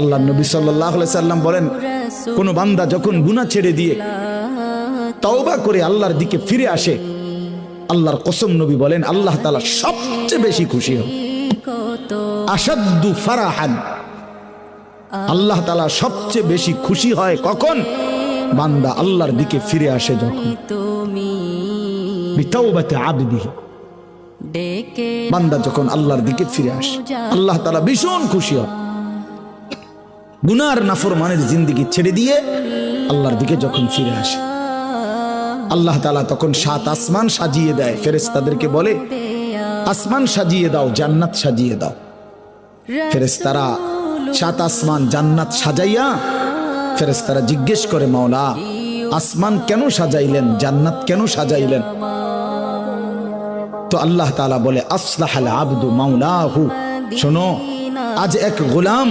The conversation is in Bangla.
আল্লাহ নবী সাল্লাল্লাহু আলাইহি সাল্লাম বলেন, কোন বান্দা যখন গুনাহ ছেড়ে দিয়ে তওবা করে আল্লাহর দিকে ফিরে আসে, আল্লাহর কসম নবী বলেন আল্লাহ তাআলা সবচেয়ে বেশি খুশি হন। আশাদ্দু ফারাহান, আল্লাহ তাআলা সবচেয়ে বেশি খুশি হয় কখন? বান্দা আল্লাহর দিকে ফিরে আসে যখন। বিতাওবাতি আবদিহি, বান্দা যখন আল্লাহর দিকে ফিরে আসে আল্লাহ তাআলা ভীষণ খুশি হয়। গুনার নাফরমানের জিন্দেগি ছেড়ে দিয়ে আল্লাহর দিকে যখন ফিরে আসে, আল্লাহ তাআলা তখন 7 আসমান সাজিয়ে দেয়। ফেরেশতাদেরকে বলে, আসমান সাজিয়ে দাও, জান্নাত সাজিয়ে দাও। ফেরেশতারা 7 আসমান জান্নাত সাজাইয়া ফেরেশতারা জিজ্ঞেস করে, মাওলা আসমান কেন সাজাইলেন, জান্নাত কেন সাজাইলেন? তো আল্লাহ তাআলা বলে, আসলাহাল আবদু মাওলাহু, শোনো আজ এক গোলাম